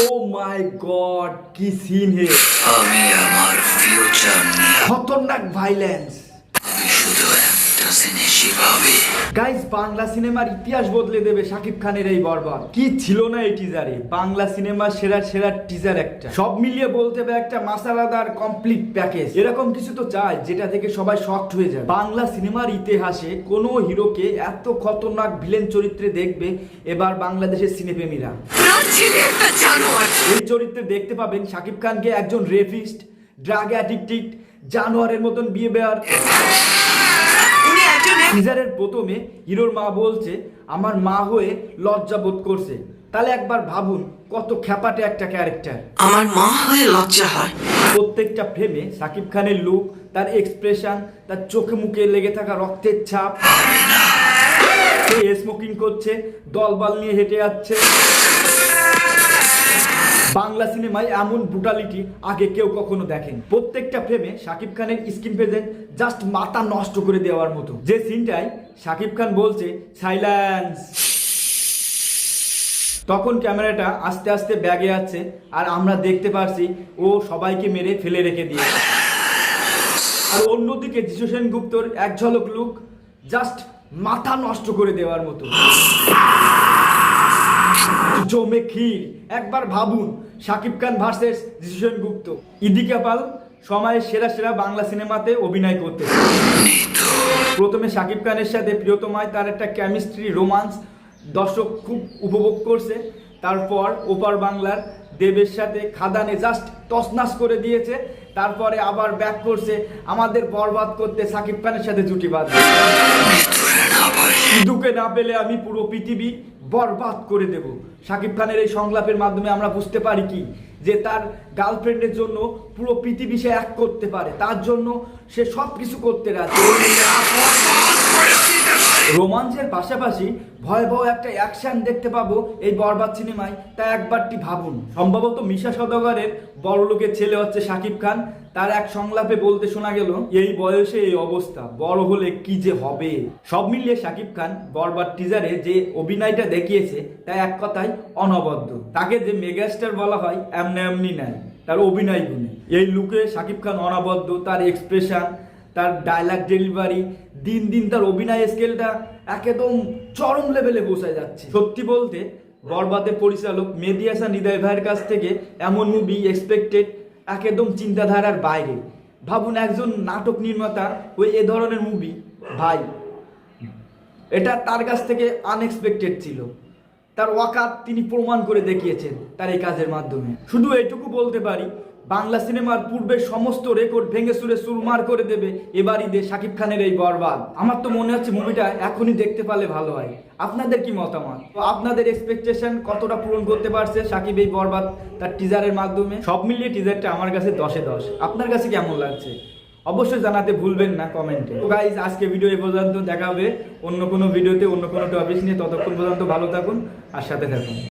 ও মাই god, কি scene হে! আমি আমার ফিউচার নিয়ে খতরনাক ভাইলেন্স। আমি শুধু একটা জিনিসই ভাবি। গাইস, বাংলা সিনেমার ইতিহাস বদলে দেবে শাকিব খানের এই বরবাদ। কি ছিল না এই টিজারে! বাংলা সিনেমার সেরা সেরা টিজার একটা, সব মিলিয়ে বলতে হবে একটা মাসালাদার কমপ্লিট প্যাকেজ। এরকম কিছু তো চাই যেটা থেকে সবাই শকড হয়ে যায়। বাংলা সিনেমার ইতিহাসে কোনো হিরোকে এত খতরনাক ভিলেন চরিত্রে দেখবে এবার বাংলাদেশের সিনেপ্রেমীরা। এই চরিত্রে দেখতে পাবেন শাকিব খানকে একজন রেপিস্ট, ড্রাগ অ্যাডিক্টেড জানোয়ারের মতন বিহেভিয়ার। টিজারের প্রথমে হিরোর মা বলছে আমার মা হয়ে লজ্জা বোধ করছে। তাহলে একবার ভাবুন কত খ্যাপাটে একটা ক্যারেক্টার। আমার মা হয়ে লজ্জা হয়। প্রত্যেকটা ফ্রেমে শাকিব খানের লুক, তার এক্সপ্রেশন, তার চোখে মুখে লেগে থাকা রক্তের ছাপ। সে স্মোকিং করছে, দলবল নিয়ে হেঁটে যাচ্ছে। বাংলা সিনেমায় এমন ব্রুটালিটি আগে কেউ কখনো দেখেন। প্রত্যেকটা ফ্রেমে শাকিব খানের স্ক্রিন প্রেজেন্ট জাস্ট মাথা নষ্ট করে দেওয়ার মতো। যে সিনটাই শাকিব খান বলছে সাইলেন্স, তখন ক্যামেরাটা আস্তে আস্তে ব্যাগে আছে আর আমরা দেখতে পারছি ও সবাইকে মেরে ফেলে রেখে দিয়েছে। আর অন্যদিকে যিশু সেনগুপ্তর এক ঝলক লুক জাস্ট মাথা নষ্ট করে দেওয়ার মতো। জমে ক্ষীর। একবার ভাবুন শাকিব খান ভার্সেস যিশু সেনগুপ্ত। ইদি কাপাল সময়ের সেরা সেরা বাংলা সিনেমাতে অভিনয় করতে। প্রথমে শাকিব খানের সাথে প্রিয়তমায় তার একটা কেমিস্ট্রি, রোমান্স দর্শক খুব উপভোগ করছে। তারপর ওপার বাংলার দেবের সাথে খাদানে জাস্ট তছনাছ করে দিয়েছে। তারপরে আবার ব্যাক করছে আমাদের বরবাদ করতে শাকিব খানের সাথে জুটি বাঁধবে। ইদুকে না পেলে আমি পুরো পৃথিবী বরবাদ করে দেব। শাকিব খানের এই সংলাপের মাধ্যমে আমরা বুঝতে পারি কি যে তার গার্লফ্রেন্ডের জন্য পুরো পৃথিবী সে এক করতে পারে, তার জন্য সে সব কিছু করতে রাজি। রোমাঞ্চের পাশাপাশি ভয়াবহ একটা অ্যাকশন দেখতে পাবো এই বরবাদ সিনেমায়, তা একবারটি ভাবুন। সম্ভবত মিশা সওদাগরের বড়লোকের ছেলে হচ্ছে শাকিব খান। তার এক সংলাপে বলতে শোনা গেল এই বয়সে এই অবস্থা, বড় হলে কি যে হবে। সব মিলিয়ে শাকিব খান বরবাদ টিজারে যে অভিনয়টা দেখিয়েছে তা এক কথায় অনবদ্য। তাকে যে মেগাস্টার বলা হয় এমনি এমনি নাই, তার অভিনয় গুণে। এই লুকে শাকিব খান অনবদ্য, তার এক্সপ্রেশন, তার ডায়লগ ডেলিভারি, দিন দিন তার অভিনয় স্কেলটা একদম চরম লেভেলে পৌঁছায় যাচ্ছে। সত্যি বলতে বরবাদের পরিচালক মেহেদী হাসান হৃদয় ভাইয়ের কাছ থেকে এমন মুভি এক্সপেক্টেড একদম চিন্তাধারার বাইরে। ভাবুন একজন নাটক নির্মাতা ওই এ ধরনের মুভি, ভাই এটা তার কাছ থেকে আনএক্সপেক্টেড ছিল। তার ওয়াকাত তিনি প্রমাণ করে দেখিয়েছেন তার এই কাজের মাধ্যমে। শুধু এইটুকু বলতে পারি বাংলা সিনেমার পূর্বের সমস্ত রেকর্ড ভেঙে চুরে চুরমার করে দেবে এবার ঈদে শাকিব খানের এই বরবাদ। আমার তো মনে হচ্ছে মুভিটা এখনই দেখতে পারলে ভালো হয়। আপনাদের কি মতামত? তো আপনাদের এক্সপেকটেশন কতটা পূরণ করতে পারছে শাকিব এই বরবাদ তার টিজারের মাধ্যমে? সব মিলিয়ে টিজারটা আমার কাছে 10-এ 10। আপনার কাছে কেমন লাগছে অবশ্যই জানাতে ভুলবেন না কমেন্টে। তো গাইজ, আজকে ভিডিও এ পর্যন্ত। দেখা হবে অন্য কোনো ভিডিওতে অন্য কোনো টপিক নিয়ে। ততক্ষণ পর্যন্ত ভালো থাকুন আর সাথে থাকুন।